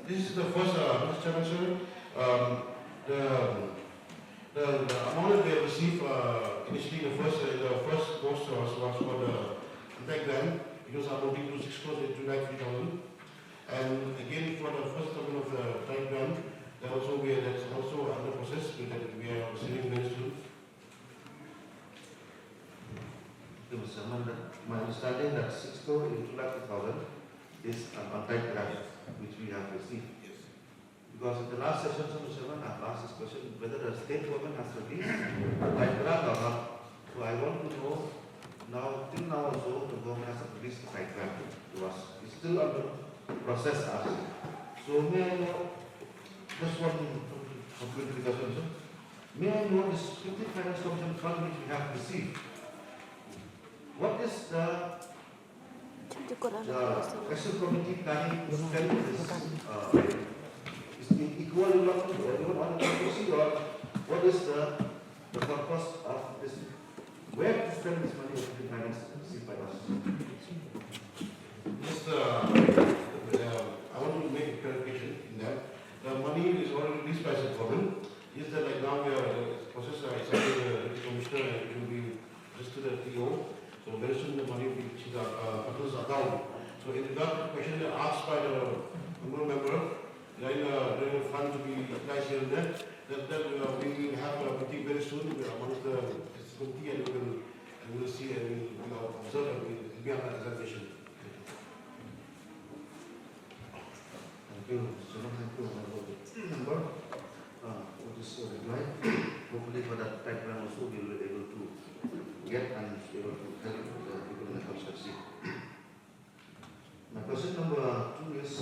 This is the first, Mr. Chairman, sir. The amount that they received initially, the first post was for the impact grant. It was amounting to 6 crores to 3,000. And again, for the first installment of the impact grant, that's also under process that we are receiving very soon. Mr. Chairman, my understanding that 6 crores into 2,00,000 is an on-time grant which we have received. Yes. Because in the last session, Mr. Chairman, I have asked this question whether the state government has released on-time grant or not. So I want to know now, till now also, the government has released the site grant to us. It's still under process as. So may I know, just one clarification, sir. May I know this 50 Finance Commission fund which we have received? What is the Action Committee planning to spend this? Is it equal to everyone on the policy, or what is the purpose of this? Where to spend this money of the finance received by us? Just, I want to make a clarification in that. The money is already released by the government. Is that like now we are in the process of the commissioner and it will be just to the PO. So very soon the money will be reached people's account. So in regard to the question asked by the member, during the fund to be utilized here and there, that we will have a meeting very soon amongst the committee and we will see and we will observe and we will be on the examination. Thank you, Mr. Chairman. Member, what is your reply? Hopefully for that pipeline also we will be able to get and be able to help the people in the construction. My question number 2 is,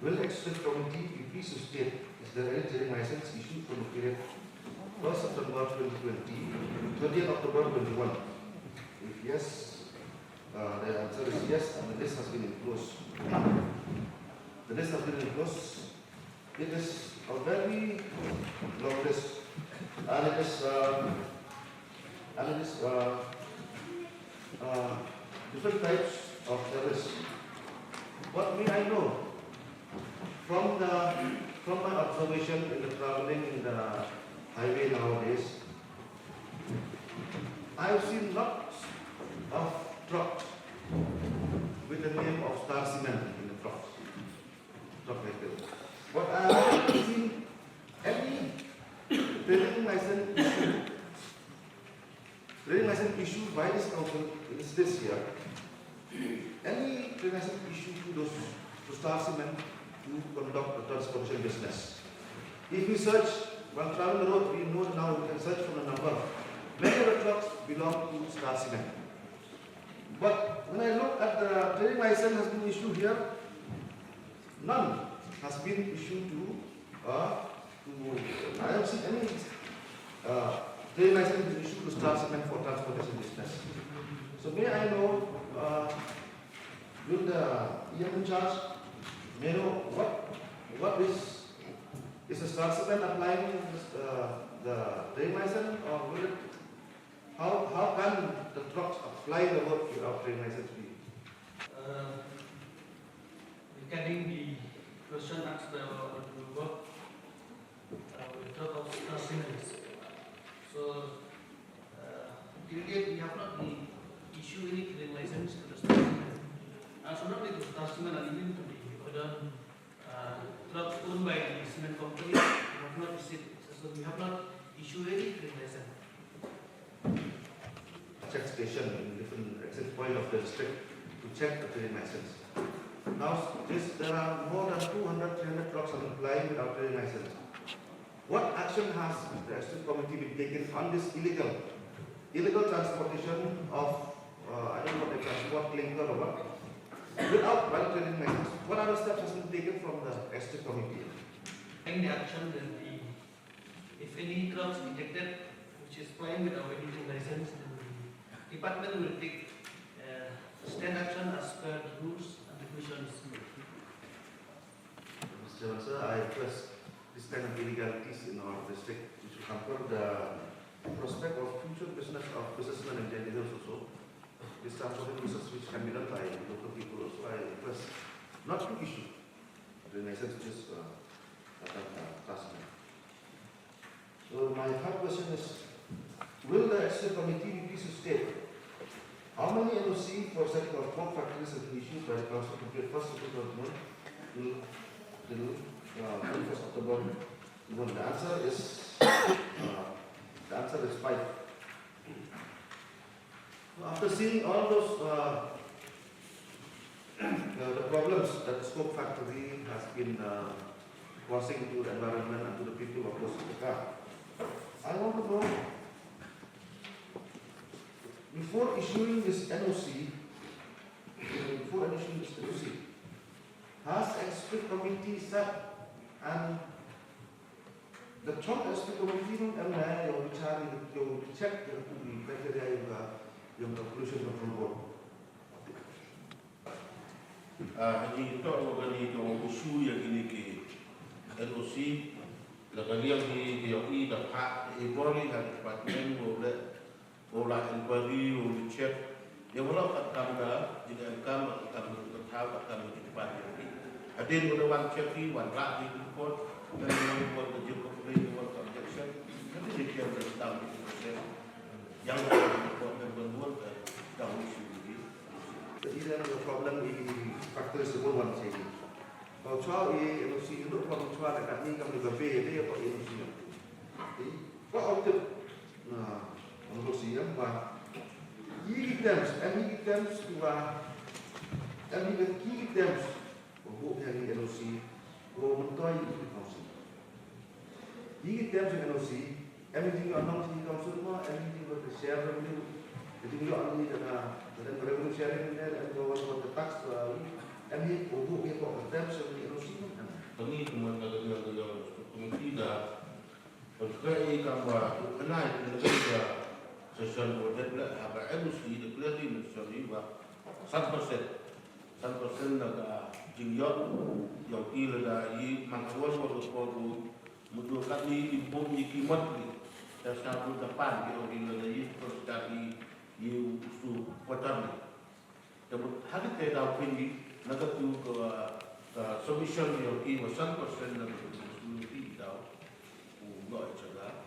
will the Executive Committee be pleased to state, is there any trading license issued from the period 1st September 2020 to 30th October 2021? If yes, the answer is yes, and the list has been enclosed. The list has been enclosed. It is a very long list, and it is different types of service. What may I know from my observation in the traveling in the highway nowadays? I've seen lots of trucks with the name of Star Cement in the truck vehicle. But I haven't seen any trading license issued by this council this year. Any trading license issued to Star Cement to conduct the transportation business. If we search, while traveling the road, we know now we can search for the number. Many of the trucks belong to Star Cement. But when I look at the trading license has been issued here, none has been issued to I don't see any trading license issued to Star Cement for transportation business. So may I know, will the EM in charge, may I know what is the Star Cement applying the trading license, or will it, how can the trucks apply the work without trading license fee? Regarding the question asked by our work, we talk of Star Cement. So, till date we have not issued any trading license to the Star Cement. So not only to Star Cement and even to the other trucks owned by the cement company, we have not received. So we have not issued any trading license. Check station in different exit point of the district to check the trading license. Now, there are more than 200-300 trucks applying without trading license. What action has the Executive Committee been taken on this illegal transportation of, I don't know what they transport, clinker or what, without valid trading license? What other steps has been taken from the Executive Committee? In the action, then if any trucks detected which is flying without any trading license, then the department will take stand action as per the rules and regulations. Mr. Chairman, sir, I request this kind of illegalities in our district, which will hamper the prospect of future businessmen and engineers also. This transportation business which can be done by local people also, I request not to issue Renaissance just classroom. So my third question is, will the action committee be pleased to state how many NOC for setting of 4 factories have been issued by the council compared 1st of October till 21st October? Well, the answer is 5. After seeing all those the problems that the smoke factory has been causing to the environment and to the people of Kota, I want to know, before issuing this NOC, has expert committee set and the top expert committee yang mencari, yang cek yang kriteria yang pollution control board. Haji itu organi itu isu yang ini ke NOC, laga yang di KOI dapat inquiry dan department boleh inquiry boleh cek. Yang walau akan ada jika akan tahu akan cepat ini. Hadir wan cek di wan rak di report dan yang buat kerja komplain buat objection nanti dikira tentang itu proses yang report dan berbuat dalam isu ini. Jadi ada problem di faktor sebut wan cek. Kalau soal NOC itu kalau soal dekat ni kami berbeza dia apa NOC. Jadi kalau itu NOC yang bah key items untuk yang NOC mentoy council. Key items yang NOC, everything among the council semua, everything got the share revenue. Jadi kalau ini ada revenue sharing dan kalau the tax, every untuk yang items yang NOC kan. Kami cuma kalau komiti dah berkait gambar kenai dengan session budget lah, apa NOC clearly mention bahwa 1% naga jinjot yang kira dari mangkuan walau mudah kali impor kimat ni dasar depan kira dari terus dari usul kuatan ni. Tapi hari kita ini naga tu ke submission yang kira 1% naga musuh tahu, enggak cerita.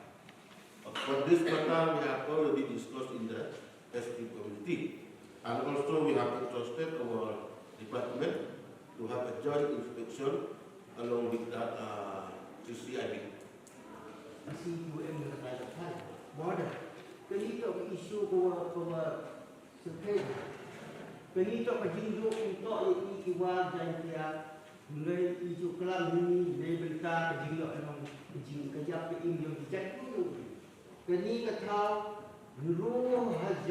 For this matter, we have already discussed in the ST committee, and also we have entrusted our department to have a joint inspection along with that CCIB. CUM berkaitan border. Kenito isu bahawa sekai. Kenito pajindu untuk ikiwa dan dia mulai isu kelam ini dari berita kejindu dalam kejindu kerja yang dijat dulu. Kini kata 2,000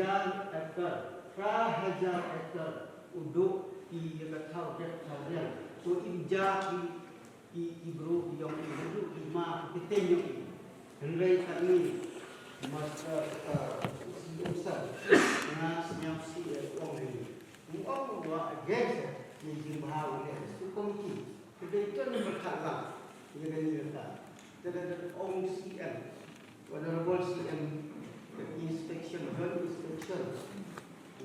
ekar, 3,000 ekar untuk di kata dia. So injak di bro yang itu lima keting yang ini. Henry kami masa besar dengan senyap si orang ini. Orang buat against yang bahau dia. Itu komiti. Jadi itu yang berkata dengan ini kata. Jadi orang CM. Honorable CM inspection, joint inspection,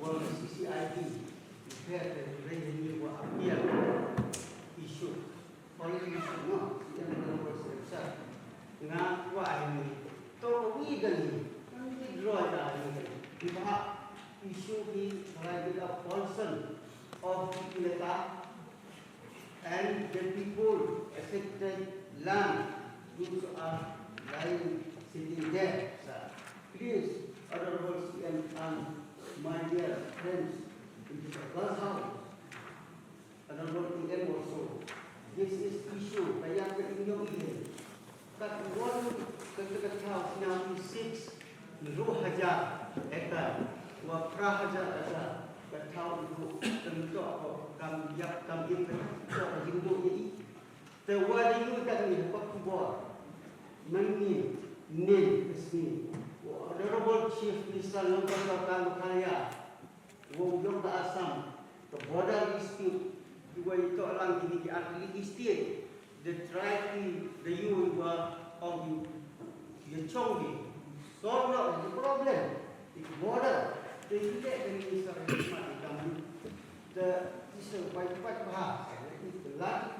one CCID, prepare the revenue for appeal issue. Only issue no, CM honorable CM. Dengan kuat ini, to legally, only draw dari ini. Kita issue di private of person of the and the people affected land, those are lying. Sitting there, sir. Please, honorable CM and my dear friends, in the glass house, honorable PM also, this is issue, kaya ketinggian ini. Kat one, kat house, 96, 2,000 ekar, 3,000 ekar, kat house itu, tentu apa, kami tak jinggu ini. Tewadi itu kan ni, dapat kubuat, mengi. Name is me. Honorable Chief Minister Lembaga Kaya, Wong Assam, the border dispute, you were to along the state, the tribe, the you were on the Chongi. Solve not the problem. The border, the minister the is a white part, the large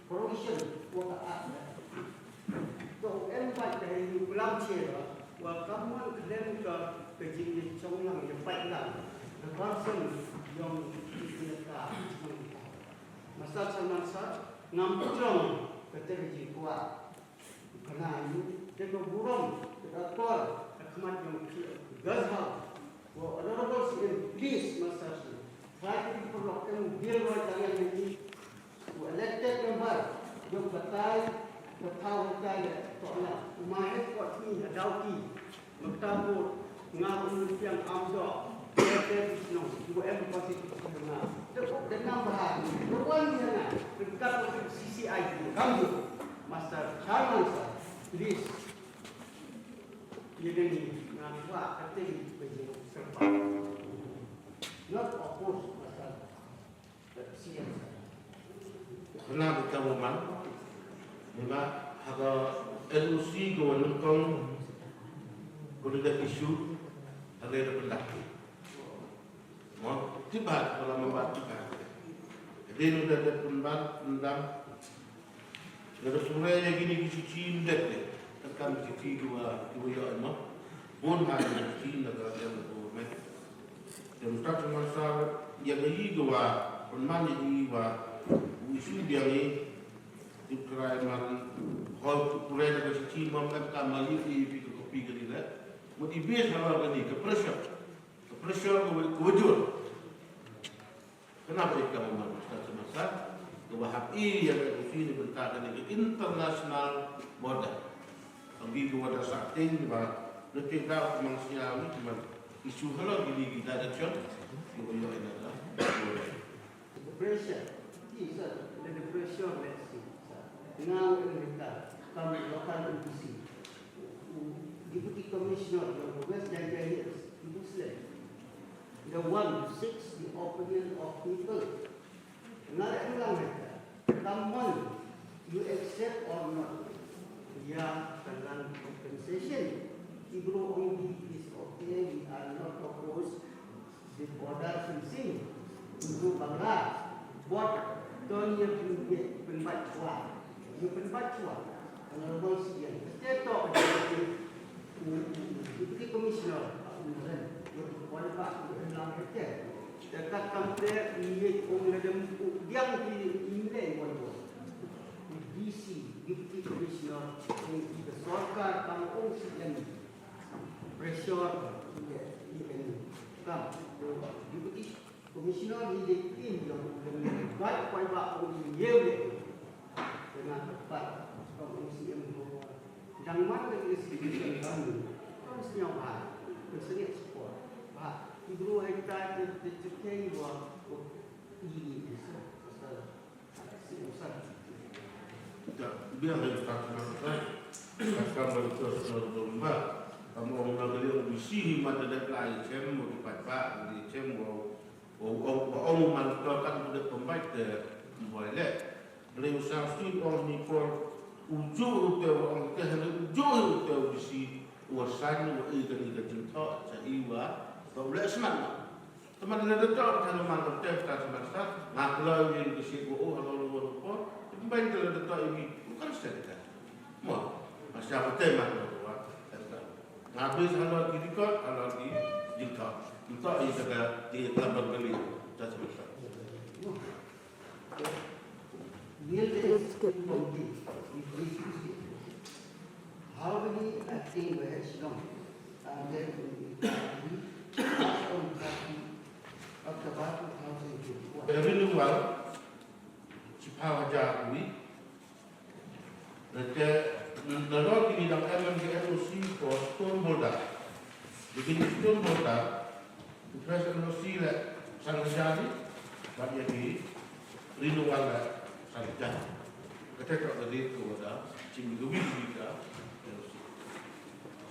provision của các áp. Cậu em bạn này làm chuyện đó, và các món khen cái chuyện trong lòng như vậy là quan tâm yang kita masa ngampung ketika jiwa karena ini kita burung kita kor kemat yang gazhar wa honorable please masa saya diperlukan biar jangan ini elected member yang betul soalnya umat kuat ni dauki bertabur ngawur yang amdo Kita dua pasti kita dengan bahan, berwan sana dekat CCI kamu master Charles please ini nampak kata begini serba not oppose master siapa Karena kita memang ada LUC gawang kong kuliah isu ada pendaki. Mau tiba kalau membuat tiba. Jadi sudah ada pendam. Kalau sore yang gini kisi indah deh. Tekan kisi dua ya emang. Pun ada kisi negara yang berumur. Dan tak cuma sah yang lagi dua pendam jadi dua isu dia ni dikerai malam. Kalau kuliah dengan kisi mampu kamali di kopi kita. Motivasi kalau ni kepressure. Pressure kewujud. Kenapa kita memang semasa kewahai yang ini dibentangkan di international border. Bagi dua dasar ting bahwa nanti kita manusia ini cuma isu kalau gini kita ada contoh. Kita ini adalah pressure. Yes, the pressure let's see. Now kita kami local NPC. Deputy Commissioner of West Nigeria Muslim. The one who seeks the opinion of people. Another element, someone you accept or not, yeah, tentang compensation. Even only is okay, we are not opposed the border fencing untuk Bangla. Buat tahun yang penbat kuat, honorable CM. Setiap talk Deputy Commissioner, dekat kampung ini orang ada yang di India DC Deputy Commissioner di Sarkar kampung yang pressure ini kam Deputy Commissioner di tim yang baik pai bak orang ye dengan tepat kampung yang jangan mana institusi kami harus nyawa bersedia support Ibu kita terkait bahwa ini biar kita tahu sekarang kita domba kamu orang beliau bisi mata dekat cem mau dipakai di cem mau orang melakukan pada pembaik boleh beliau sanksi orang ni por ujung tu orang tu hanya ujung tu bisi wasan ikan cinta caiwa boleh semangat. Teman ada detak kalau mantap teh tak semasa. Ngaklau yang disik oh kalau luar luar. Baik kalau detak ini bukan sedekah. Mau macam tema luar. Ngabis kalau dirikot kalau di jilkot. Untuk ini juga di tambah beli tak semasa. How many acting ways come? And then Renewal Sipawa Jawi Dalam ini dalam MMGLOC for Stone Boulder. Begini Stone Boulder Presiden LOC sangat jadi bagi di renewal sangat jadi. Ketika tadi itu ada cinggu kita